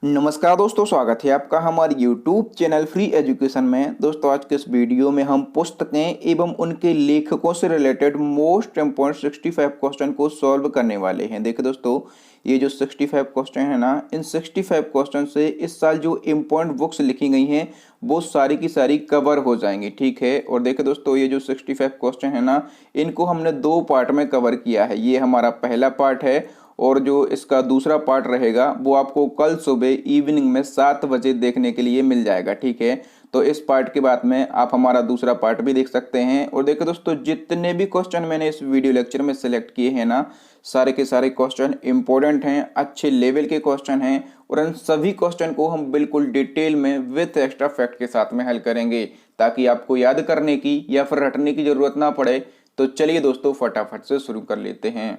नमस्कार दोस्तों, स्वागत है आपका हमारे YouTube चैनल फ्री एजुकेशन में। दोस्तों, आज के इस वीडियो में हम पुस्तकें एवं उनके लेखकों से रिलेटेड मोस्ट इम्पोर्टेंट 65 क्वेश्चन को सॉल्व करने वाले हैं। देखिए दोस्तों, ये जो 65 क्वेश्चन है ना, इन 65 क्वेश्चन से इस साल जो इम्पोर्टेंट बुक्स लिखी गई हैं वो सारी की सारी कवर हो जाएंगी। ठीक है, और देखिए दोस्तों, ये जो 65 क्वेश्चन है ना, इनको हमने 2 पार्ट में कवर किया है। ये हमारा पहला पार्ट है और जो इसका दूसरा पार्ट रहेगा वो आपको कल सुबह इवनिंग में 7 बजे देखने के लिए मिल जाएगा। ठीक है, तो इस पार्ट के बाद में आप हमारा दूसरा पार्ट भी देख सकते हैं। और देखो दोस्तों, जितने भी क्वेश्चन मैंने इस वीडियो लेक्चर में सिलेक्ट किए हैं ना, सारे के सारे क्वेश्चन इंपॉर्टेंट हैं, अच्छे लेवल के क्वेश्चन हैं और इन सभी क्वेश्चन को हम बिल्कुल डिटेल में विथ एक्स्ट्रा फैक्ट के साथ में हल करेंगे ताकि आपको याद करने की या फिर रटने की जरूरत ना पड़े। तो चलिए दोस्तों, फटाफट से शुरू कर लेते हैं।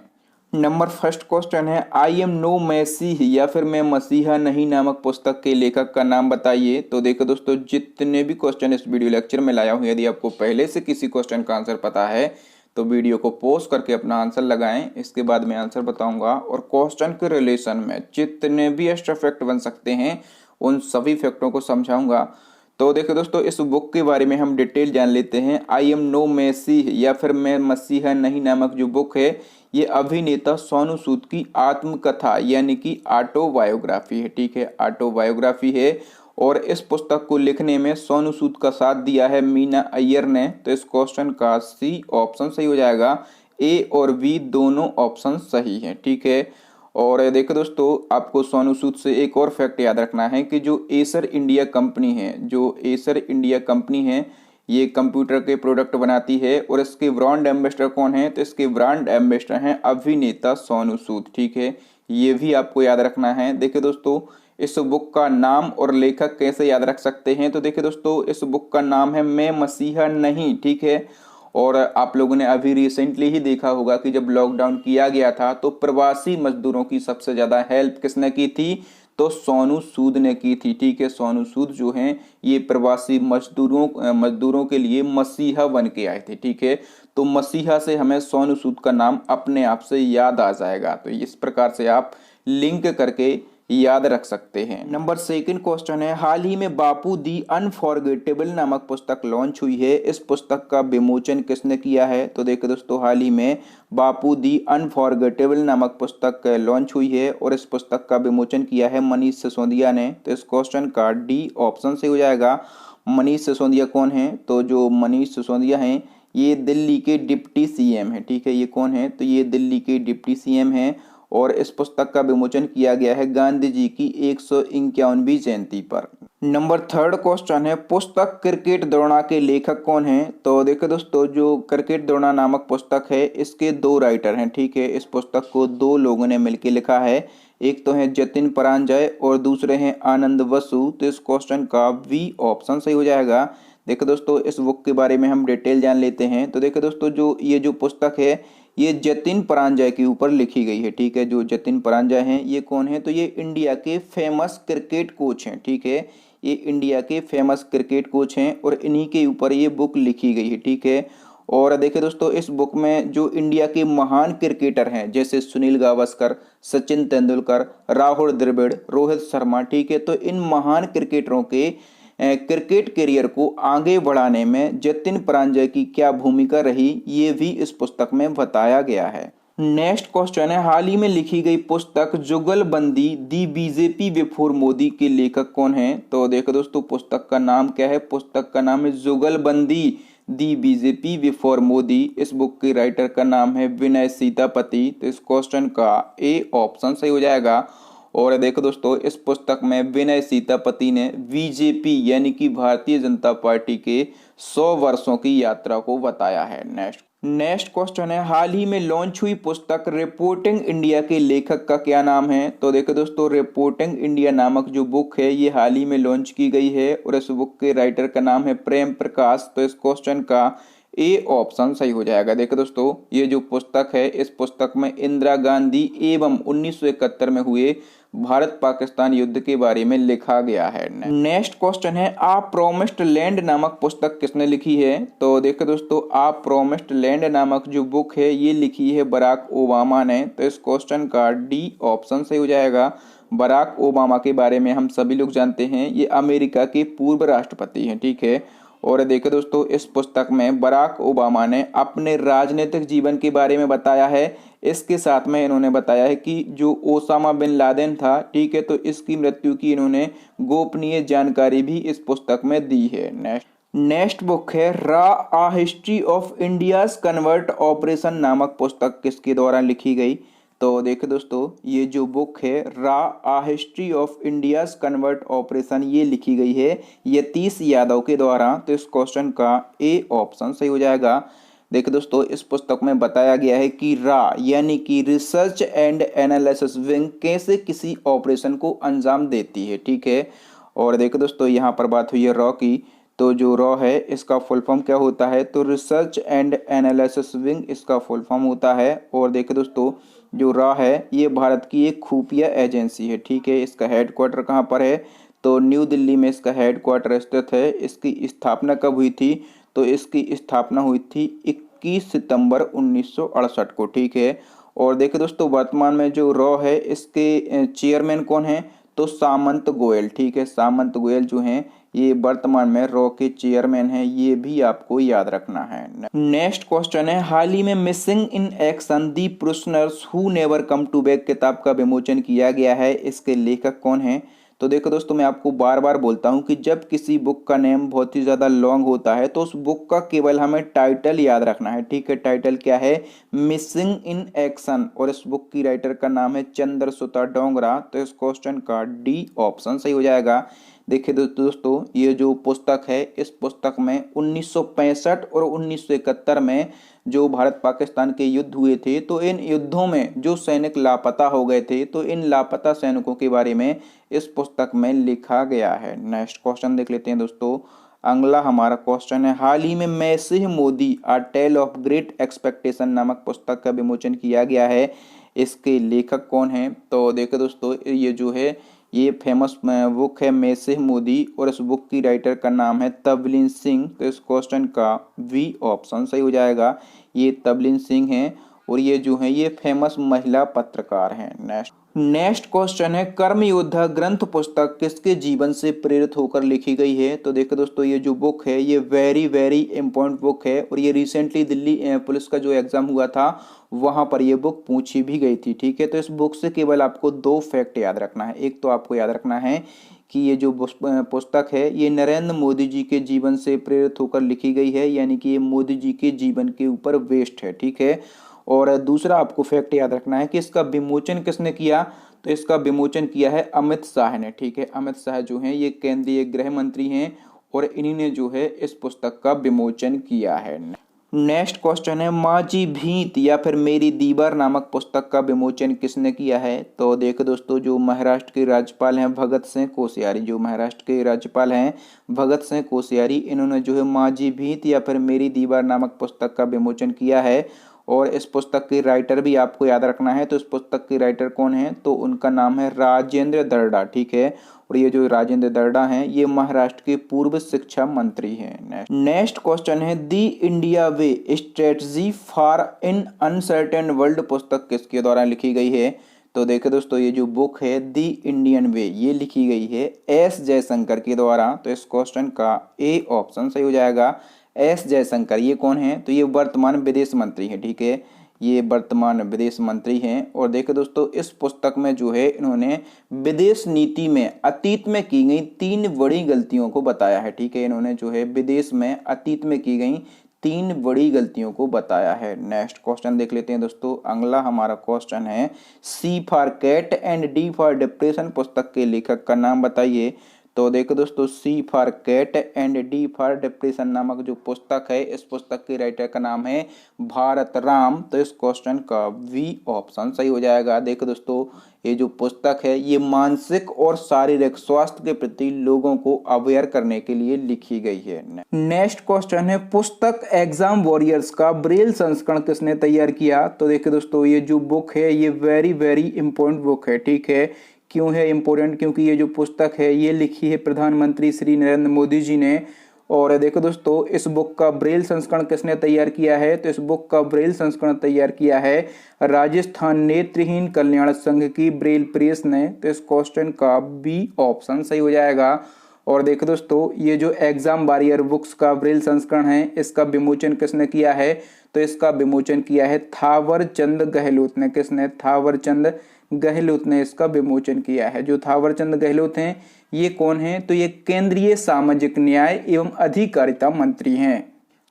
नंबर फर्स्ट क्वेश्चन है, आई एम नो मसीह या फिर मैं मसीहा नहीं नामक पुस्तक के लेखक का नाम बताइए। तो देखो दोस्तों, जितने भी क्वेश्चन इस वीडियो लेक्चर में लाया हूँ, यदि आपको पहले से किसी क्वेश्चन का आंसर पता है तो वीडियो को पॉज करके अपना आंसर लगाएं। इसके बाद मैं आंसर बताऊंगा और क्वेश्चन के रिलेशन में जितने भी एक्स्ट्रा फैक्ट बन सकते हैं उन सभी फैक्टों को समझाऊंगा। तो देखो दोस्तों, इस बुक के बारे में हम डिटेल जान लेते हैं। आई एम नो मसीह या फिर मैं मसीहा नहीं नामक जो बुक है, ये अभिनेता सोनू सूद की आत्मकथा यानी कि ऑटोबायोग्राफी है। ठीक है, ऑटोबायोग्राफी है और इस पुस्तक को लिखने में सोनू सूद का साथ दिया है मीना अय्यर ने। तो इस क्वेश्चन का सी ऑप्शन सही हो जाएगा। ए और बी दोनों ऑप्शन सही हैं। ठीक है, और देखो दोस्तों, आपको सोनू सूद से एक और फैक्ट याद रखना है कि जो एसर इंडिया कंपनी है, जो एसर इंडिया कंपनी है, ये कंप्यूटर के प्रोडक्ट बनाती है और इसके ब्रांड एम्बेसडर कौन है? तो इसके ब्रांड एम्बेसडर हैं अभिनेता सोनू सूद। ठीक है, ये भी आपको याद रखना है। देखिए दोस्तों, इस बुक का नाम और लेखक कैसे याद रख सकते हैं? तो देखिए दोस्तों, इस बुक का नाम है मैं मसीहा नहीं। ठीक है, और आप लोगों ने अभी रिसेंटली ही देखा होगा कि जब लॉकडाउन किया गया था तो प्रवासी मजदूरों की सबसे ज्यादा हेल्प किसने की थी? तो सोनू सूद ने की थी। ठीक है, सोनू सूद जो हैं ये प्रवासी मजदूरों के लिए मसीहा बन के आए थे। ठीक है, तो मसीहा से हमें सोनू सूद का नाम अपने आप से याद आ जाएगा। तो इस प्रकार से आप लिंक करके याद रख सकते हैं। नंबर सेकंड क्वेश्चन है, हाल ही में बापू दी अनफॉरगेटेबल नामक पुस्तक लॉन्च हुई है। इस पुस्तक का विमोचन किसने किया है? तो देखिए दोस्तों, हाल ही में बापू दी अनफॉरगेटेबल नामक पुस्तक लॉन्च हुई है और इस पुस्तक का विमोचन किया है मनीष सिसोदिया ने। तो इस क्वेश्चन का डी ऑप्शन से हो जाएगा। मनीष सिसोदिया कौन है? तो जो मनीष सिसोदिया हैं ये दिल्ली के डिप्टी सीएम है। ठीक है, ये कौन है? तो ये दिल्ली के डिप्टी सीएम हैं और इस पुस्तक का विमोचन किया गया है गांधी जी की 151वीं जयंती पर। नंबर थर्ड क्वेश्चन है, पुस्तक क्रिकेट द्रोणा के लेखक कौन हैं? तो देखो दोस्तों, जो क्रिकेट द्रोणा नामक पुस्तक है इसके 2 राइटर हैं। ठीक है, इस पुस्तक को 2 लोगों ने मिलकर लिखा है। एक तो है जतिन परांजय और दूसरे हैं आनंद वसु। तो इस क्वेश्चन का वी ऑप्शन सही हो जाएगा। देखो दोस्तों, इस बुक के बारे में हम डिटेल जान लेते हैं। तो देखो दोस्तों, जो पुस्तक है ये जतिन परांजय के ऊपर लिखी गई है। ठीक है, जो जतिन परांजय हैं ये कौन है? तो ये इंडिया के फेमस क्रिकेट कोच हैं। ठीक है, ये इंडिया के फेमस क्रिकेट कोच हैं और इन्हीं के ऊपर ये बुक लिखी गई है। ठीक है, और देखिए दोस्तों, इस बुक में जो इंडिया के महान क्रिकेटर हैं जैसे सुनील गावस्कर, सचिन तेंदुलकर, राहुल द्रविड़, रोहित शर्मा, ठीक है, तो इन महान क्रिकेटरों के क्रिकेट करियर को आगे बढ़ाने में जतिन परांजय की क्या भूमिका रही, ये भी इस पुस्तक में बताया गया है। नेक्स्ट क्वेश्चन है, हाल ही में लिखी गई पुस्तक जुगलबंदी दी बीजेपी बिफोर मोदी के लेखक कौन है? तो देखो दोस्तों, पुस्तक का नाम क्या है? पुस्तक का नाम है जुगलबंदी दी बीजेपी बिफोर मोदी। इस बुक के राइटर का नाम है विनय सीतापति। तो इस क्वेश्चन का ए ऑप्शन सही हो जाएगा। और देखो दोस्तों, इस पुस्तक में विनय सीतापति ने बीजेपी यानी कि भारतीय जनता पार्टी के 100 वर्षों की यात्रा को बताया है। नेक्स्ट क्वेश्चन है, हाल ही में लॉन्च हुई पुस्तक रिपोर्टिंग इंडिया के लेखक का क्या नाम है? तो देखो दोस्तों, रिपोर्टिंग इंडिया नामक जो बुक है ये हाल ही में लॉन्च की गई है और इस बुक के राइटर का नाम है प्रेम प्रकाश। तो इस क्वेश्चन का ए ऑप्शन सही हो जाएगा। देखो दोस्तों, ये जो पुस्तक है इस पुस्तक में इंदिरा गांधी एवं 1971 में हुए भारत पाकिस्तान युद्ध के बारे में लिखा गया है। नेक्स्ट क्वेश्चन है, आ प्रोमिस्ड लैंड नामक पुस्तक किसने लिखी है? तो देखो दोस्तों, आ प्रोमिस्ड लैंड नामक जो बुक है ये लिखी है बराक ओबामा ने। तो इस क्वेश्चन का डी ऑप्शन सही हो जाएगा। बराक ओबामा के बारे में हम सभी लोग जानते हैं, ये अमेरिका के पूर्व राष्ट्रपति हैं, ठीक है। और देखो दोस्तों, इस पुस्तक में बराक ओबामा ने अपने राजनीतिक जीवन के बारे में बताया है। इसके साथ में इन्होंने बताया है कि जो ओसामा बिन लादेन था, ठीक है, तो इसकी मृत्यु की इन्होंने गोपनीय जानकारी भी इस पुस्तक में दी है। नेक्स्ट बुक है रा a history of India's covert operation नामक पुस्तक किसके द्वारा लिखी गई। तो देखो दोस्तों, ये जो बुक है रा a history of India's covert operation, ये लिखी गई है यतीश यादव के द्वारा। तो इस क्वेश्चन का ए ऑप्शन सही हो जाएगा। देखो दोस्तों, इस पुस्तक में बताया गया है कि रा यानी कि रिसर्च एंड एनालिसिस विंग कैसे किसी ऑपरेशन को अंजाम देती है, ठीक है। और देखो दोस्तों, यहाँ पर बात हुई है रॉ की, तो जो रॉ है इसका फुल फॉर्म क्या होता है, तो रिसर्च एंड एनालिसिस विंग इसका फुल फॉर्म होता है। और देखो दोस्तों, जो रॉ है ये भारत की एक खुफिया एजेंसी है, ठीक है। इसका हेडक्वार्टर कहाँ पर है, तो न्यू दिल्ली में इसका हेडक्वार्टर स्थित है। इसकी स्थापना कब हुई थी, तो इसकी स्थापना हुई थी 21 सितंबर 1968 को, ठीक है। और देखिए दोस्तों, वर्तमान में जो रॉ है इसके चेयरमैन कौन है, तो सामंत गोयल, ठीक है। सामंत गोयल जो हैं ये वर्तमान में रॉ के चेयरमैन हैं, ये भी आपको याद रखना है। नेक्स्ट क्वेश्चन है हाल ही में missing in action the prisoners who never came to back किताब का विमोचन किया गया है, इसके लेखक कौन है। तो देखो दोस्तों, मैं आपको बार बार बोलता हूं कि जब किसी बुक का नेम बहुत ही ज़्यादा लॉन्ग होता है तो उस बुक का केवल हमें टाइटल याद रखना है, ठीक है। टाइटल क्या है, मिसिंग इन एक्शन, और इस बुक की राइटर का नाम है चंद्रसुता डोंगरा। तो इस क्वेश्चन का डी ऑप्शन सही हो जाएगा। देखिए दोस्तों, ये जो पुस्तक है इस पुस्तक में 1965 और 1971 में जो भारत पाकिस्तान के युद्ध हुए थे, तो इन युद्धों में जो सैनिक लापता हो गए थे, तो इन लापता सैनिकों के बारे में इस पुस्तक में लिखा गया है। नेक्स्ट क्वेश्चन देख लेते हैं दोस्तों। अगला हमारा क्वेश्चन है हाल ही में मैसिह मोदी आ टेल ऑफ ग्रेट एक्सपेक्टेशन नामक पुस्तक का विमोचन किया गया है, इसके लेखक कौन है। तो देखो दोस्तों, ये जो है ये फेमस बुक है मैसिह मोदी, और इस बुक की राइटर का नाम है तबलीन सिंह। तो इस क्वेश्चन का वी ऑप्शन सही हो जाएगा। ये तबलीन सिंह हैं, और ये जो है ये फेमस महिला पत्रकार हैं। नेक्स्ट क्वेश्चन है कर्म योद्धा ग्रंथ पुस्तक किसके जीवन से प्रेरित होकर लिखी गई है। तो देखो दोस्तों, ये जो बुक है ये वेरी वेरी इंपॉर्टेंट बुक है, और ये रिसेंटली दिल्ली पुलिस का जो एग्जाम हुआ था वहां पर ये बुक पूछी भी गई थी, ठीक है। तो इस बुक से केवल आपको दो फैक्ट याद रखना है। एक तो आपको याद रखना है कि ये जो पुस्तक है ये नरेंद्र मोदी जी के जीवन से प्रेरित होकर लिखी गई है, यानी कि ये मोदी जी के जीवन के ऊपर बेस्ड है, ठीक है। और दूसरा आपको फैक्ट याद रखना है कि इसका विमोचन किसने किया, तो इसका विमोचन किया है अमित शाह ने, ठीक है। अमित शाह जो हैं ये केंद्रीय गृह मंत्री हैं, और इन्हीं ने जो है इस पुस्तक का विमोचन किया है। नेक्स्ट क्वेश्चन है माझी भीत या फिर मेरी दीवार नामक पुस्तक का विमोचन किसने किया है। तो देखो दोस्तों, जो महाराष्ट्र के राज्यपाल हैं भगत सिंह कोश्यारी, जो महाराष्ट्र के राज्यपाल हैं भगत सिंह कोश्यारी, इन्होंने जो है माझी भीत या फिर मेरी दीवार नामक पुस्तक का विमोचन किया है। और इस पुस्तक के राइटर भी आपको याद रखना है। तो इस पुस्तक के राइटर कौन है, तो उनका नाम है राजेंद्र दर्डा, ठीक है। और ये जो राजेंद्र दर्डा हैं ये महाराष्ट्र के पूर्व शिक्षा मंत्री हैं। नेक्स्ट क्वेश्चन है the India way strategy for in uncertain world पुस्तक किसके द्वारा लिखी गई है। तो देखो दोस्तों, ये जो बुक है दी इंडियन वे ये लिखी गई है एस जयशंकर के द्वारा। तो इस क्वेश्चन का ए ऑप्शन सही हो जाएगा। एस जयशंकर ये कौन है, तो ये वर्तमान विदेश मंत्री हैं, ठीक है। ये वर्तमान विदेश मंत्री हैं। और देखो दोस्तों, इस पुस्तक में जो है इन्होंने विदेश नीति में अतीत में की गई 3 बड़ी गलतियों को बताया है, ठीक है। इन्होंने जो है विदेश में अतीत में की गई 3 बड़ी गलतियों को बताया है। नेक्स्ट क्वेश्चन देख लेते हैं दोस्तों। अगला हमारा क्वेश्चन है C for cat and D for depression पुस्तक के लेखक का नाम बताइए। तो देखो दोस्तों, C for cat and D for depression नामक जो पुस्तक है इस पुस्तक के राइटर का नाम है भारत राम। तो इस क्वेश्चन का वी ऑप्शन सही हो जाएगा। देखो दोस्तों, ये जो पुस्तक है ये मानसिक और शारीरिक स्वास्थ्य के प्रति लोगों को अवेयर करने के लिए लिखी गई है। नेक्स्ट क्वेश्चन है पुस्तक एग्जाम वॉरियर्स का ब्रेल संस्करण किसने तैयार किया। तो देखिए दोस्तों, ये जो बुक है ये वेरी वेरी इंपॉर्टेंट बुक है, ठीक है। क्यों है इम्पोर्टेंट, क्योंकि ये जो पुस्तक है ये लिखी है प्रधानमंत्री श्री नरेंद्र मोदी जी ने। और देखो दोस्तों, इस बुक का ब्रेल संस्करण किसने तैयार किया है? तो इस बुक का ब्रेल संस्करण तैयार किया है राजस्थान नेत्रहीन कल्याण संघ की ब्रेल प्रेस ने। तो इस क्वेश्चन का बी ऑप्शन सही हो जाएगा। और देखो दोस्तों, ये जो एग्जाम वॉरियर बुक्स का ब्रेल संस्करण है, इसका विमोचन किसने किया है? तो इसका विमोचन किया है थावर चंद गहलोत ने। किसने? थावर चंद गहलोत ने इसका विमोचन किया है। जो थावर चंद गहलोत हैं, ये कौन है? तो ये केंद्रीय सामाजिक न्याय एवं अधिकारिता मंत्री हैं।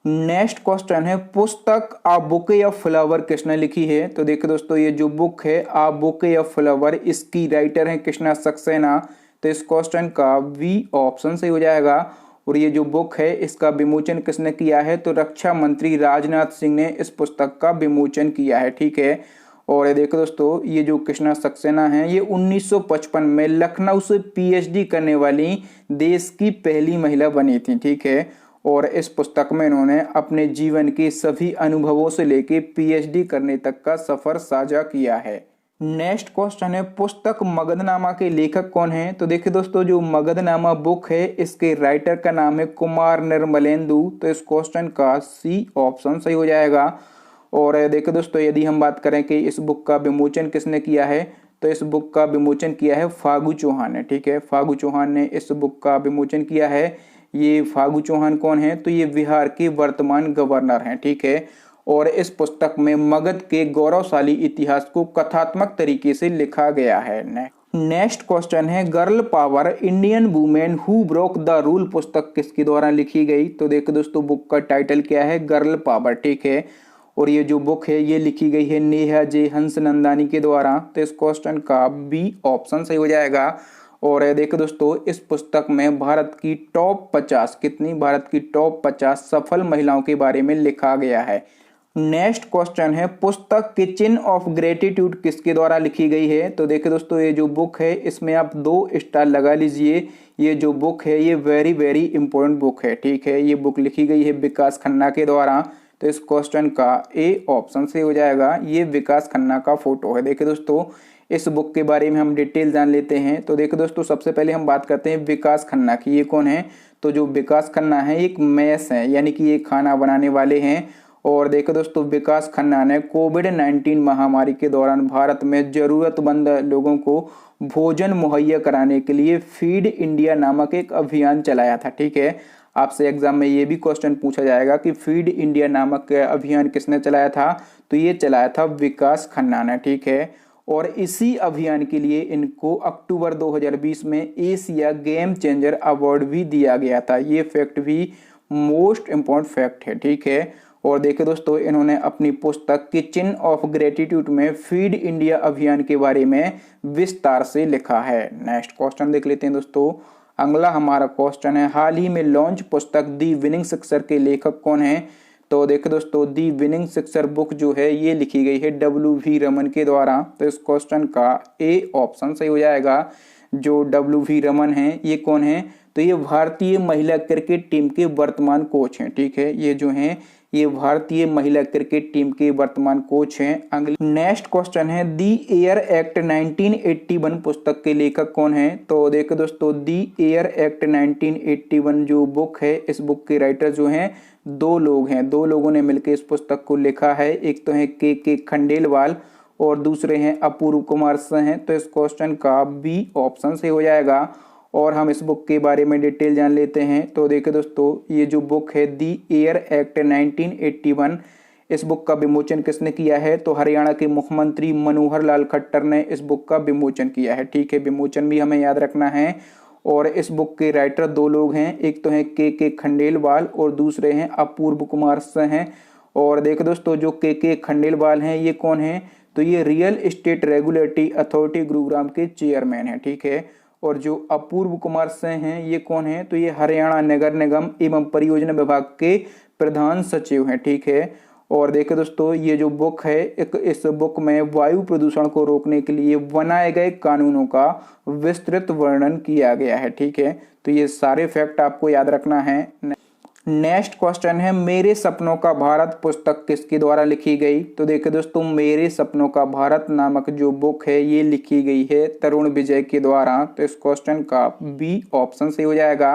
नेक्स्ट क्वेश्चन है, पुस्तक आ बुके ऑफ फ्लावर किसने लिखी है? तो देखो दोस्तों, ये जो बुक है आ बुके ऑफ फ्लावर, इसकी राइटर है कृष्णा सक्सेना। तो इस क्वेश्चन का बी ऑप्शन सही हो जाएगा। और ये जो बुक है, इसका विमोचन किसने किया है? तो रक्षा मंत्री राजनाथ सिंह ने इस पुस्तक का विमोचन किया है। ठीक है। और देखो दोस्तों, ये जो कृष्णा सक्सेना है, ये 1955 में लखनऊ से पीएचडी करने वाली देश की पहली महिला बनी थी। ठीक है। और इस पुस्तक में इन्होंने अपने जीवन के सभी अनुभवों से लेके पीएचडी करने तक का सफर साझा किया है। नेक्स्ट क्वेश्चन है, पुस्तक मगधनामा के लेखक कौन है? तो देखिए दोस्तों, जो मगधनामा बुक है, इसके राइटर का नाम है कुमार निर्मलेंदु। तो इस क्वेश्चन का सी ऑप्शन सही हो जाएगा। और देखो दोस्तों, यदि हम बात करें कि इस बुक का विमोचन किसने किया है, तो इस बुक का विमोचन किया है फागू चौहान ने। ठीक है। फागू चौहान ने इस बुक का विमोचन किया है। ये फागू चौहान कौन है? तो ये बिहार के वर्तमान गवर्नर हैं। ठीक है। और इस पुस्तक में मगध के गौरवशाली इतिहास को कथात्मक तरीके से लिखा गया है। नेक्स्ट क्वेश्चन है, girl power Indian women who broke the rule पुस्तक किसके द्वारा लिखी गई? तो देखो दोस्तों, बुक का टाइटल क्या है? Girl power. ठीक है। और ये जो बुक है, ये लिखी गई है नेहा जे हंसनंदानी के द्वारा। तो इस क्वेश्चन का बी ऑप्शन सही हो जाएगा। और देखो दोस्तों, इस पुस्तक में भारत की टॉप 50 भारत की टॉप 50 सफल महिलाओं के बारे में लिखा गया है। नेक्स्ट क्वेश्चन है, पुस्तक किचन ऑफ ग्रेटिट्यूड किसके द्वारा लिखी गई है? तो देखिए दोस्तों, ये जो बुक है, इसमें आप 2 स्टार लगा लीजिए। ये जो बुक है, ये वेरी वेरी इंपॉर्टेंट बुक है। ठीक है। ये बुक लिखी गई है विकास खन्ना के द्वारा। तो इस क्वेश्चन का ए ऑप्शन से हो जाएगा। ये विकास खन्ना का फोटो है। देखिए दोस्तों, इस बुक के बारे में हम डिटेल जान लेते हैं। तो देखो दोस्तों, सबसे पहले हम बात करते हैं विकास खन्ना की। ये कौन है? तो जो विकास खन्ना है, एक मेस है, यानी कि ये खाना बनाने वाले हैं। और देखो दोस्तों, विकास खन्ना ने कोविड-19 महामारी के दौरान भारत में जरूरतमंद लोगों को भोजन मुहैया कराने के लिए फीड इंडिया नामक एक अभियान चलाया था। ठीक है। आपसे एग्जाम में ये भी क्वेश्चन पूछा जाएगा कि फीड इंडिया नामक अभियान किसने चलाया था? तो ये चलाया था विकास खन्ना ने। ठीक है। और इसी अभियान के लिए इनको अक्टूबर 2020 में एशिया गेम चेंजर अवार्ड भी दिया गया था। ये फैक्ट भी मोस्ट इम्पॉर्टेंट फैक्ट है। ठीक है। और देखिए दोस्तों, इन्होंने अपनी पुस्तक किचन ऑफ ग्रेटिट्यूड में फीड इंडिया अभियान के बारे में विस्तार से लिखा है। नेक्स्ट क्वेश्चन देख लेते हैं दोस्तों। अगला हमारा क्वेश्चन है, हाल ही में लॉन्च पुस्तक दी विनिंग सिक्सर के लेखक कौन है? तो देखो दोस्तों, दी विनिंग सिक्सर बुक जो है, ये लिखी गई है W.V. रमन के द्वारा। तो इस क्वेश्चन का ए ऑप्शन सही हो जाएगा। जो W.V. रमन है, ये कौन है? तो ये भारतीय महिला क्रिकेट टीम के वर्तमान कोच हैं। ठीक है। ये जो हैं, ये भारतीय महिला क्रिकेट टीम के वर्तमान कोच हैं। अगले नेक्स्ट क्वेश्चन है, दी एयर एक्ट 1981 पुस्तक के लेखक कौन है? तो देखो दोस्तों, दी एयर एक्ट 1981 जो बुक है, इस बुक के राइटर जो हैं, 2 लोग हैं। 2 लोगों ने मिलकर इस पुस्तक को लिखा है। एक तो है के खंडेलवाल और दूसरे हैं अपूर्व कुमार सिंह। तो इस क्वेश्चन का बी ऑप्शन से हो जाएगा। और हम इस बुक के बारे में डिटेल जान लेते हैं। तो देखिए दोस्तों, ये जो बुक है दी एयर एक्ट 1981, इस बुक का विमोचन किसने किया है? तो हरियाणा के मुख्यमंत्री मनोहर लाल खट्टर ने इस बुक का विमोचन किया है। ठीक है। विमोचन भी हमें याद रखना है। और इस बुक के राइटर 2 लोग हैं। एक तो हैं के खंडेलवाल और दूसरे हैं अपूर्व कुमार सिंह। और देखो दोस्तों, जो के खंडेलवाल हैं, ये कौन है? तो ये real estate regulatory authority Gurugram के चेयरमैन हैं। ठीक है। और जो अपूर्व कुमार सिंह हैं, ये कौन है? तो ये हरियाणा नगर निगम एवं परियोजना विभाग के प्रधान सचिव हैं। ठीक है। और देखो दोस्तों, ये जो बुक है, इस बुक में वायु प्रदूषण को रोकने के लिए बनाए गए कानूनों का विस्तृत वर्णन किया गया है। ठीक है। तो ये सारे फैक्ट आपको याद रखना है। नेक्स्ट क्वेश्चन है, मेरे सपनों का भारत पुस्तक किसके द्वारा लिखी गई? तो देखिए दोस्तों, मेरे सपनों का भारत नामक जो बुक है, ये लिखी गई है तरुण विजय के द्वारा। तो इस क्वेश्चन का बी ऑप्शन से हो जाएगा।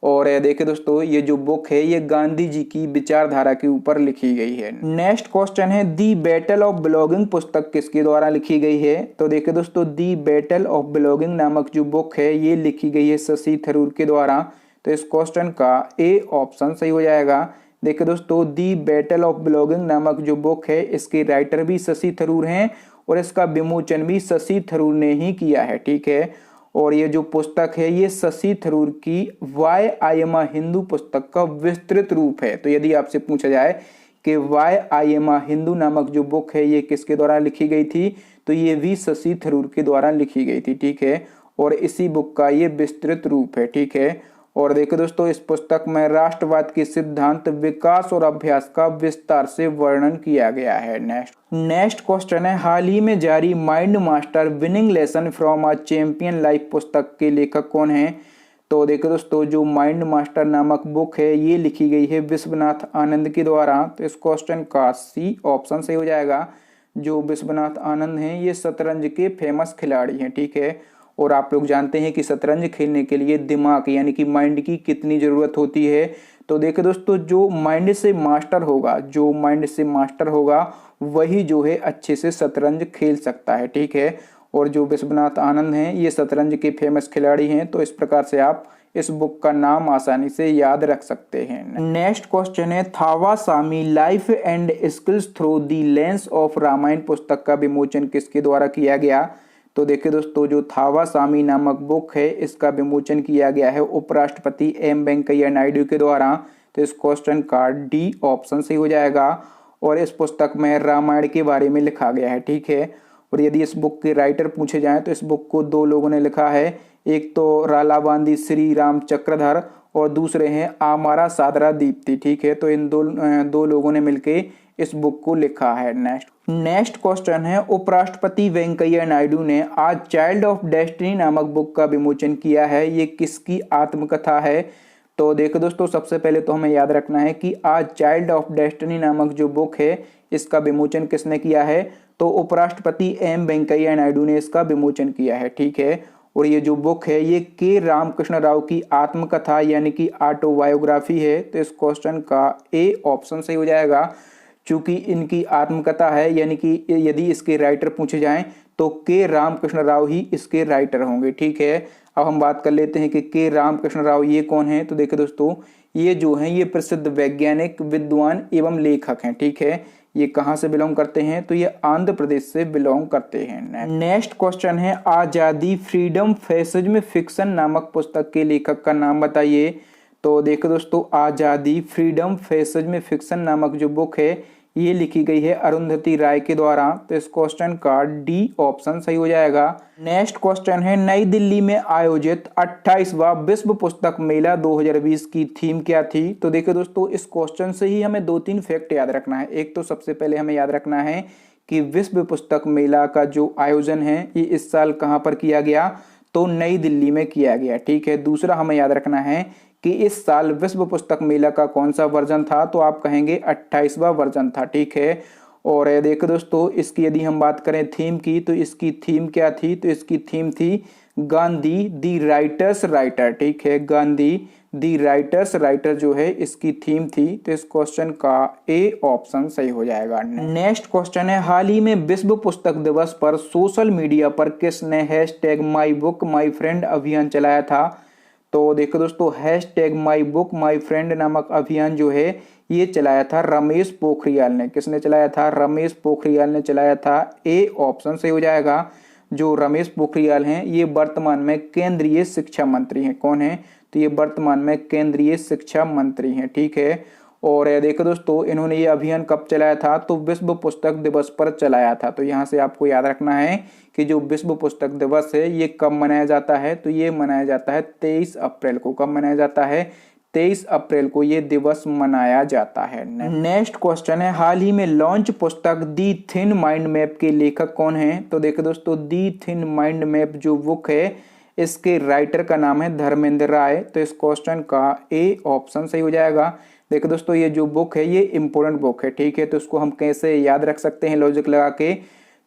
और देखिए दोस्तों ये जो बुक है ये गांधी जी की विचारधारा के ऊपर लिखी गई है। नेक्स्ट क्वेश्चन है दी बैटल ऑफ बिलोगिंग पुस्तक किसके द्वारा लिखी गई है? तो देखिए दोस्तों दी बैटल ऑफ बिलोगिंग नामक जो बुक है ये लिखी गई है शशि थरूर के द्वारा। तो इस क्वेश्चन का ए ऑप्शन सही हो जाएगा। देखिए दोस्तों दी बैटल ऑफ बिलोगिंग नामक जो बुक है इसके राइटर भी शशि थरूर हैं और इसका विमोचन भी शशि थरूर ने ही किया है। ठीक है, और ये जो पुस्तक है ये शशि थरूर की why I am a Hindu पुस्तक का विस्तृत रूप है। तो यदि आपसे पूछा जाए कि why I am a Hindu नामक जो बुक है ये किसके द्वारा लिखी गई थी, तो ये भी शशि थरूर के द्वारा लिखी गई थी। ठीक है, और इसी बुक का ये विस्तृत रूप है। ठीक है, और देखो दोस्तों इस पुस्तक में राष्ट्रवाद के सिद्धांत, विकास और अभ्यास का विस्तार से वर्णन किया गया है। नेक्स्ट क्वेश्चन है हाल ही में जारी mind master winning lesson from a champion life पुस्तक के लेखक कौन है? तो देखो दोस्तों जो माइंड मास्टर नामक बुक है ये लिखी गई है विश्वनाथ आनंद के द्वारा। तो इस क्वेश्चन का सी ऑप्शन सही हो जाएगा। जो विश्वनाथ आनंद हैं ये शतरंज के फेमस खिलाड़ी हैं। ठीक है, और आप लोग जानते हैं कि शतरंज खेलने के लिए दिमाग यानी कि माइंड की कितनी ज़रूरत होती है। तो देखो दोस्तों जो माइंड से मास्टर होगा वही जो है अच्छे से शतरंज खेल सकता है। ठीक है, और जो विश्वनाथ आनंद हैं ये शतरंज के फेमस खिलाड़ी हैं। तो इस प्रकार से आप इस बुक का नाम आसानी से याद रख सकते हैं। नेक्स्ट क्वेश्चन है थावा सामी life and skills through the lens of Ramayana पुस्तक का विमोचन किसके द्वारा किया गया? तो देखिए दोस्तों जो थावा सामी नामक बुक है इसका विमोचन किया गया है उपराष्ट्रपति एम वेंकैया नायडू के द्वारा। तो इस क्वेश्चन का डी ऑप्शन सही हो जाएगा। और इस पुस्तक में रामायण के बारे में लिखा गया है। ठीक है, और यदि इस बुक के राइटर पूछे जाएं तो इस बुक को दो लोगों ने लिखा है, एक तो रालाबांदी श्री राम चक्रधर और दूसरे हैं आमारा सादरा दीप्ति। ठीक है, तो इन दो लोगों ने मिलकर इस बुक को लिखा है। नेक्स्ट क्वेश्चन है उपराष्ट्रपति वेंकैया नायडू ने आज चाइल्ड ऑफ डेस्टिनी नामक बुक का विमोचन किया है। ये किसकी आत्मकथा है? तो देखो दोस्तों सबसे पहले तो हमें याद रखना है कि आज चाइल्ड ऑफ डेस्टिनी नामक जो बुक है इसका विमोचन किसने किया है? तो उपराष्ट्रपति एम वेंकैया नायडू ने इसका विमोचन किया है। ठीक है, और ये जो बुक है ये के रामकृष्ण राव की आत्मकथा यानी कि ऑटोबायोग्राफी है। तो इस क्वेश्चन का ए ऑप्शन सही हो जाएगा। चूंकि इनकी आत्मकथा है यानी कि यदि इसके राइटर पूछे जाएं तो के रामकृष्ण राव ही इसके राइटर होंगे। ठीक है, अब हम बात कर लेते हैं कि के रामकृष्ण राव ये कौन है। तो देखिए दोस्तों ये जो हैं ये प्रसिद्ध वैज्ञानिक, विद्वान एवं लेखक हैं। ठीक है, ये कहाँ से बिलोंग करते हैं? तो ये आंध्र प्रदेश से बिलोंग करते हैं। नेक्स्ट क्वेश्चन है आजादी फ्रीडम फैसिज्म फिक्शन नामक पुस्तक के लेखक का नाम बताइए। तो देखो दोस्तों आजादी फ्रीडम फैसिज्म फिक्शन नामक जो बुक है ये लिखी गई है अरुंधति राय के द्वारा। तो इस क्वेश्चन का डी ऑप्शन सही हो जाएगा। नेक्स्ट क्वेश्चन है नई दिल्ली में आयोजित 28वां विश्व पुस्तक मेला 2020 की थीम क्या थी? तो देखिए दोस्तों इस क्वेश्चन से ही हमें 2-3 फैक्ट याद रखना है। एक तो सबसे पहले हमें याद रखना है कि विश्व पुस्तक मेला का जो आयोजन है ये इस साल कहाँ पर किया गया? तो नई दिल्ली में किया गया। ठीक है, दूसरा हमें याद रखना है कि इस साल विश्व पुस्तक मेला का कौन सा वर्जन था? तो आप कहेंगे 28वां वर्जन था। ठीक है, और देखो दोस्तों इसकी यदि हम बात करें थीम की तो इसकी थीम क्या थी? तो इसकी थीम थी गांधी दी राइटर्स राइटर। ठीक है, गांधी दी राइटर्स राइटर जो है इसकी थीम थी। तो इस क्वेश्चन का ए ऑप्शन सही हो जाएगा। नेक्स्ट क्वेश्चन है हाल ही में विश्व पुस्तक दिवस पर सोशल मीडिया पर किसने hashtag my book my friend अभियान चलाया था? तो देखो दोस्तों hashtag my book my friend नामक अभियान जो है ये चलाया था रमेश पोखरियाल ने। किसने चलाया था? रमेश पोखरियाल ने चलाया था। ए ऑप्शन सही हो जाएगा। जो रमेश पोखरियाल हैं ये वर्तमान में केंद्रीय शिक्षा मंत्री हैं। कौन है? तो ये वर्तमान में केंद्रीय शिक्षा मंत्री हैं। ठीक है, और देखो दोस्तों इन्होंने ये अभियान कब चलाया था? तो विश्व पुस्तक दिवस पर चलाया था। तो यहाँ से आपको याद रखना है कि जो विश्व पुस्तक दिवस है ये कब मनाया जाता है? तो ये मनाया जाता है 23 अप्रैल को। कब मनाया जाता है? 23 अप्रैल को ये दिवस मनाया जाता है। नेक्स्ट क्वेश्चन है हाल ही में लॉन्च पुस्तक दी थिन माइंड मैप के लेखक कौन है? तो देखो दोस्तों दी थिन माइंड मैप जो बुक है इसके राइटर का नाम है धर्मेंद्र राय। तो इस क्वेश्चन का ए ऑप्शन सही हो जाएगा। देखो दोस्तों ये जो बुक है ये इंपॉर्टेंट बुक है। ठीक है, तो इसको हम कैसे याद रख सकते हैं लॉजिक लगा के?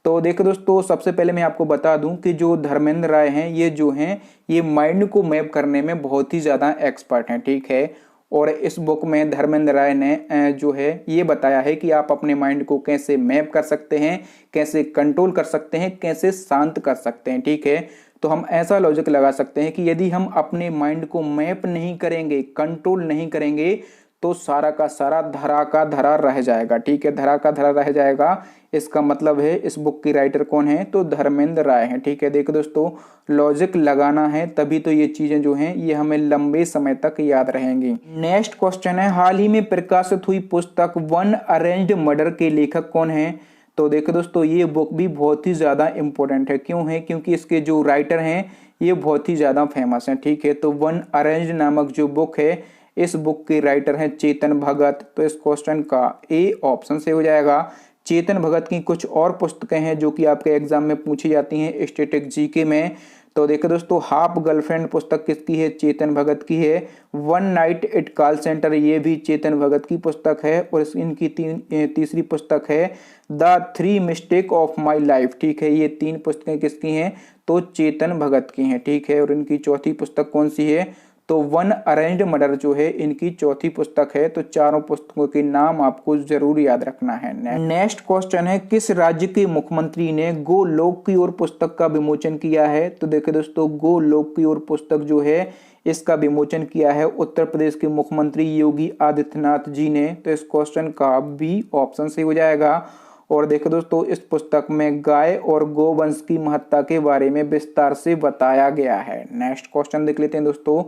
तो देखो दोस्तों, सबसे पहले मैं आपको बता दूं कि जो धर्मेंद्र राय हैं ये जो हैं ये माइंड को मैप करने में बहुत ही ज़्यादा एक्सपर्ट हैं, ठीक है। और इस बुक में धर्मेंद्र राय ने जो है ये बताया है कि आप अपने माइंड को कैसे मैप कर सकते हैं, कैसे कंट्रोल कर सकते हैं, कैसे शांत कर सकते हैं, ठीक है। तो हम ऐसा लॉजिक लगा सकते हैं कि यदि हम अपने माइंड को मैप नहीं करेंगे, कंट्रोल नहीं करेंगे, तो सारा का सारा धरा का धरा रह जाएगा, ठीक है। धरा का धरा रह जाएगा, इसका मतलब है इस बुक की राइटर कौन है, तो धर्मेंद्र राय हैं, ठीक है। देखो दोस्तों, लॉजिक लगाना है तभी तो ये चीजें जो हैं ये हमें लंबे समय तक याद रहेंगी। नेक्स्ट क्वेश्चन है, हाल ही में प्रकाशित हुई पुस्तक वन अरेंज्ड मर्डर के लेखक कौन है। तो देखो दोस्तों, ये बुक भी बहुत ही ज्यादा इंपॉर्टेंट है। क्यों है? क्योंकि इसके जो राइटर हैं ये बहुत ही ज्यादा फेमस हैं, ठीक है। तो वन अरेंज्ड नामक जो बुक है, इस बुक के राइटर हैं चेतन भगत। तो इस क्वेश्चन का ए ऑप्शन से हो जाएगा। चेतन भगत की कुछ और पुस्तकें हैं जो कि आपके एग्जाम में पूछी जाती हैं स्टैटिक जीके में। तो देखो दोस्तों, हाफ गर्लफ्रेंड पुस्तक किसकी है? चेतन भगत की है। One night at call centre, ये भी चेतन भगत की पुस्तक है। और इनकी तीसरी पुस्तक है the three mistake of my life, ठीक है। ये 3 पुस्तकें किसकी हैं? तो चेतन भगत की हैं, ठीक है। और इनकी चौथी पुस्तक कौन सी है? तो वन अरेंज्ड मर्डर जो है इनकी चौथी पुस्तक है। तो चारों पुस्तकों के नाम आपको जरूर याद रखना है। नेक्स्ट क्वेश्चन है, किस राज्य के मुख्यमंत्री ने गो लोक की ओर पुस्तक का विमोचन किया है? तो देखिए दोस्तों, गो लोक की ओर पुस्तक जो है इसका विमोचन किया है उत्तर प्रदेश के मुख्यमंत्री योगी आदित्यनाथ जी ने। तो इस क्वेश्चन का बी ऑप्शन से हो जाएगा। और देखो दोस्तों, इस पुस्तक में गाय और गोवंश की महत्ता के बारे में विस्तार से बताया गया है। नेक्स्ट क्वेश्चन देख लेते हैं दोस्तों।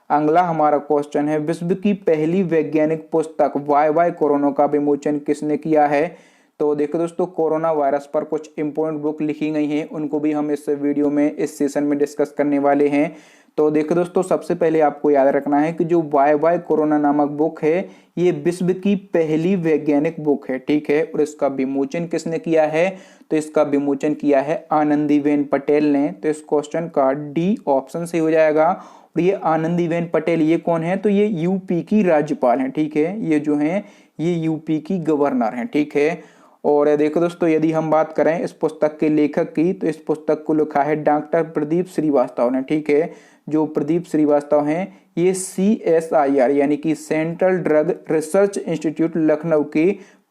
अगला हमारा क्वेश्चन है, विश्व की पहली वैज्ञानिक पुस्तक वाई कोरोना का विमोचन किसने किया है? तो देखो दोस्तों, कोरोना वायरस पर कुछ इंपॉर्टेंट बुक लिखी गई हैं, उनको भी हम इस वीडियो में इस सेशन में डिस्कस करने वाले हैं। तो देखो दोस्तों, सबसे पहले आपको याद रखना है कि जो वाई कोरोना नामक बुक है ये विश्व की पहली वैज्ञानिक बुक है, ठीक है। और इसका विमोचन किसने किया है? तो इसका विमोचन किया है आनंदीबेन पटेल ने। तो इस क्वेश्चन का डी ऑप्शन से हो जाएगा। और ये आनंदीबेन पटेल ये कौन है? तो ये यूपी की राज्यपाल हैं, ठीक है। ये जो हैं ये यूपी की गवर्नर हैं, ठीक है। और देखो दोस्तों, यदि हम बात करें इस पुस्तक के लेखक की, तो इस पुस्तक को लिखा है डॉक्टर प्रदीप श्रीवास्तव ने, ठीक है। जो प्रदीप श्रीवास्तव हैं ये CSIR यानी कि central drug research institute Lucknow के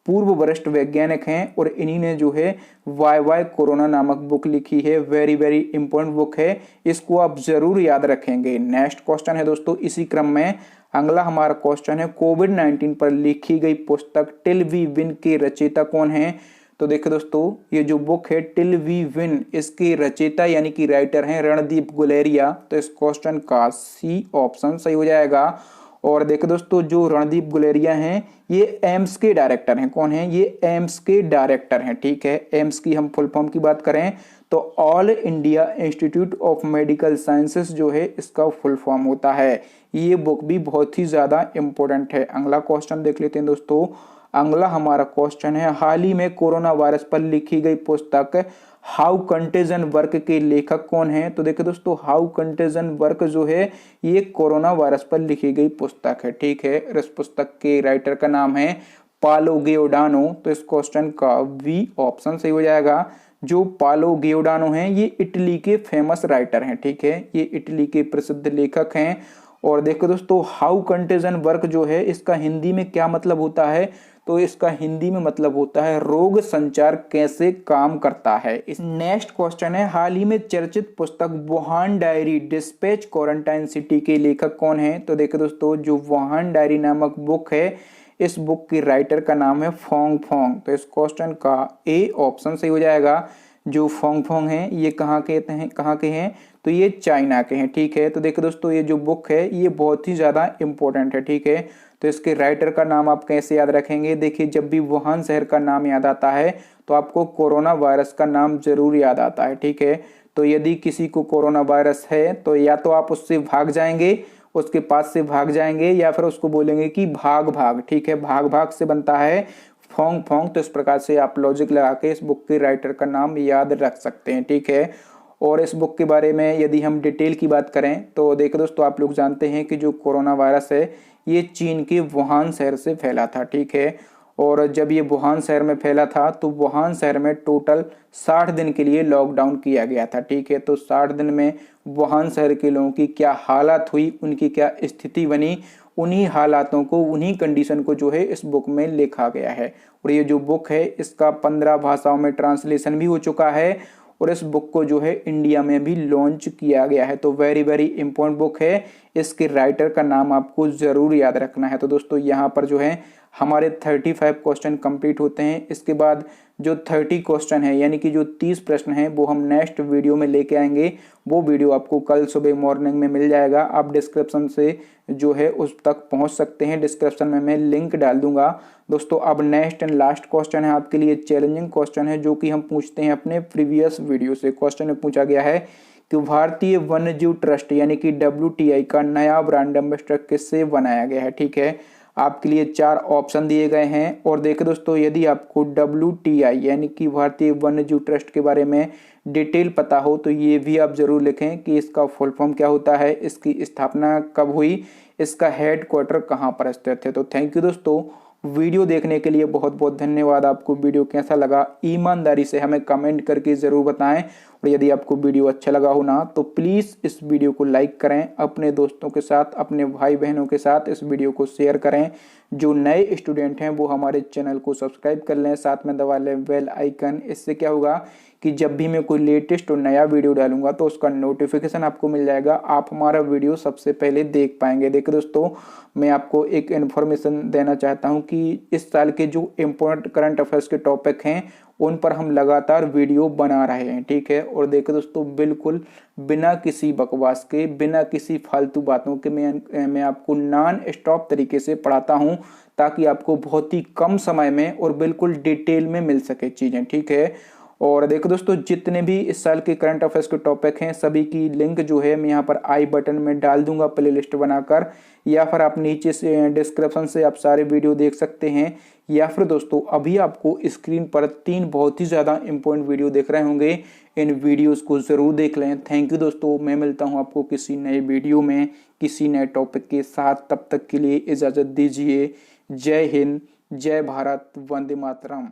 पूर्व वरिष्ठ वैज्ञानिक हैं। और इन्हीं ने जो है वाई कोरोना नामक बुक लिखी है। वेरी वेरी इंपॉर्टेंट बुक है, इसको आप जरूर याद रखेंगे। नेक्स्ट क्वेश्चन है दोस्तों इसी क्रम में, अगला हमारा क्वेश्चन है, कोविड-19 पर लिखी गई पुस्तक टिल वी विन के रचयिता कौन है? तो देखो दोस्तों, ये जो बुक है टिल वी विन, इसके रचयिता यानी कि राइटर हैं रणदीप गुलेरिया। तो इस क्वेश्चन का सी ऑप्शन सही हो जाएगा। और देखो दोस्तों, जो रणदीप गुलेरिया हैं ये एम्स के डायरेक्टर हैं। कौन है? ये एम्स के डायरेक्टर हैं, ठीक है। एम्स की हम फुल फॉर्म की बात करें तो all India institute of medical sciences जो है इसका फुल फॉर्म होता है। ये बुक भी बहुत ही ज्यादा इंपॉर्टेंट है। अगला क्वेश्चन देख लेते हैं दोस्तों। अगला हमारा क्वेश्चन है, हाल ही में कोरोना वायरस पर लिखी गई पुस्तक हाउ कंटेजन वर्क के लेखक कौन है? तो देखो दोस्तों, हाउ कंटेजन वर्क जो है ये कोरोना वायरस पर लिखी गई पुस्तक है, ठीक है। इस पुस्तक के राइटर का नाम है पालो गियोडानो। तो इस क्वेश्चन का बी ऑप्शन सही हो जाएगा। जो पालो गियोडानो हैं ये इटली के फेमस राइटर हैं, ठीक है। ये इटली के प्रसिद्ध लेखक हैं। और देखो दोस्तों, हाउ कंटेजन वर्क जो है इसका हिंदी में क्या मतलब होता है? तो इसका हिंदी में मतलब होता है रोग संचार कैसे काम करता है। इस नेक्स्ट क्वेश्चन है, हाल ही में चर्चित पुस्तक Wuhan diary dispatch quarantine city के लेखक कौन है? तो देखो दोस्तों, जो वुहान डायरी नामक बुक है इस बुक के राइटर का नाम है फोंग फोंग। तो इस क्वेश्चन का ए ऑप्शन सही हो जाएगा। जो फोंग फोंग हैं ये कहाँ के हैं? तो ये चाइना के हैं, ठीक है। तो देखो दोस्तों, ये जो बुक है ये बहुत ही ज्यादा इंपॉर्टेंट है, ठीक है। तो इसके राइटर का नाम आप कैसे याद रखेंगे? देखिए, जब भी वुहान शहर का नाम याद आता है तो आपको कोरोना वायरस का नाम जरूर याद आता है, ठीक है। तो यदि किसी को कोरोना वायरस है तो या तो आप उससे भाग जाएंगे, उसके पास से भाग जाएंगे, या फिर उसको बोलेंगे कि भाग भाग, ठीक है। भाग भाग से बनता है फोंग फोंग। तो इस प्रकार से आप लॉजिक लगा के इस बुक के राइटर का नाम याद रख सकते हैं, ठीक है। और इस बुक के बारे में यदि हम डिटेल की बात करें तो देखो दोस्तों, आप लोग जानते हैं कि जो कोरोना वायरस है ये चीन के वुहान शहर से फैला था, ठीक है। और जब ये वुहान शहर में फैला था तो वुहान शहर में टोटल 60 दिन के लिए लॉकडाउन किया गया था। ठीक है, तो 60 दिन में वुहान शहर के लोगों की क्या हालत हुई, उनकी क्या स्थिति बनी, उन्हीं हालातों को, उन्हीं कंडीशन को जो है इस बुक में लिखा गया है। और ये जो बुक है इसका 15 भाषाओं में ट्रांसलेशन भी हो चुका है और इस बुक को जो है इंडिया में भी लॉन्च किया गया है। तो वेरी वेरी इंपॉर्टेंट बुक है, इसके राइटर का नाम आपको ज़रूर याद रखना है। तो दोस्तों यहाँ पर जो है हमारे 35 क्वेश्चन कंप्लीट होते हैं। इसके बाद जो 30 क्वेश्चन है यानी कि जो 30 प्रश्न हैं वो हम नेक्स्ट वीडियो में लेके आएंगे। वो वीडियो आपको कल सुबह मॉर्निंग में मिल जाएगा। आप डिस्क्रिप्शन से जो है उस तक पहुंच सकते हैं, डिस्क्रिप्शन में मैं लिंक डाल दूंगा। दोस्तों अब नेक्स्ट एंड लास्ट क्वेश्चन है आपके लिए, चैलेंजिंग क्वेश्चन है जो कि हम पूछते हैं अपने प्रीवियस वीडियो से। क्वेश्चन में पूछा गया है कि भारतीय वन्यजीव ट्रस्ट यानी कि WTI का नया ब्रांड एम्बेसडर किससे बनाया गया है। ठीक है, आपके लिए 4 ऑप्शन दिए गए हैं। और देखिए दोस्तों, यदि आपको WTI यानी कि भारतीय वन्यजीव ट्रस्ट के बारे में डिटेल पता हो तो ये भी आप जरूर लिखें कि इसका फुल फॉर्म क्या होता है, इसकी स्थापना कब हुई, इसका हेड क्वार्टर कहाँ पर स्थित है। तो थैंक यू दोस्तों, वीडियो देखने के लिए बहुत बहुत धन्यवाद। आपको वीडियो कैसा लगा ईमानदारी से हमें कमेंट करके ज़रूर बताएं। और यदि आपको वीडियो अच्छा लगा हो ना तो प्लीज़ इस वीडियो को लाइक करें, अपने दोस्तों के साथ, अपने भाई बहनों के साथ इस वीडियो को शेयर करें। जो नए स्टूडेंट हैं वो हमारे चैनल को सब्सक्राइब कर लें, साथ में दबा लें बेल आइकन। इससे क्या होगा कि जब भी मैं कोई लेटेस्ट और नया वीडियो डालूंगा तो उसका नोटिफिकेशन आपको मिल जाएगा, आप हमारा वीडियो सबसे पहले देख पाएंगे। देखिए दोस्तों, मैं आपको एक इन्फॉर्मेशन देना चाहता हूं कि इस साल के जो इम्पोर्टेंट करंट अफेयर्स के टॉपिक हैं उन पर हम लगातार वीडियो बना रहे हैं। ठीक है, और देखिए दोस्तों, बिल्कुल बिना किसी बकवास के, बिना किसी फालतू बातों के मैं आपको नॉन स्टॉप तरीके से पढ़ाता हूं ताकि आपको बहुत ही कम समय में और बिल्कुल डिटेल में मिल सके चीज़ें। ठीक है, और देखो दोस्तों, जितने भी इस साल के करंट अफेयर्स के टॉपिक हैं सभी की लिंक जो है मैं यहाँ पर आई बटन में डाल दूंगा प्लेलिस्ट बनाकर, या फिर आप नीचे से डिस्क्रिप्शन से आप सारे वीडियो देख सकते हैं। या फिर दोस्तों अभी आपको स्क्रीन पर 3 बहुत ही ज़्यादा इंपॉर्टेंट वीडियो देख रहे होंगे, इन वीडियोस को ज़रूर देख लें। थैंक यू दोस्तों, मैं मिलता हूँ आपको किसी नए वीडियो में किसी नए टॉपिक के साथ। तब तक के लिए इजाज़त दीजिए। जय हिंद, जय भारत, वंदे मातरम।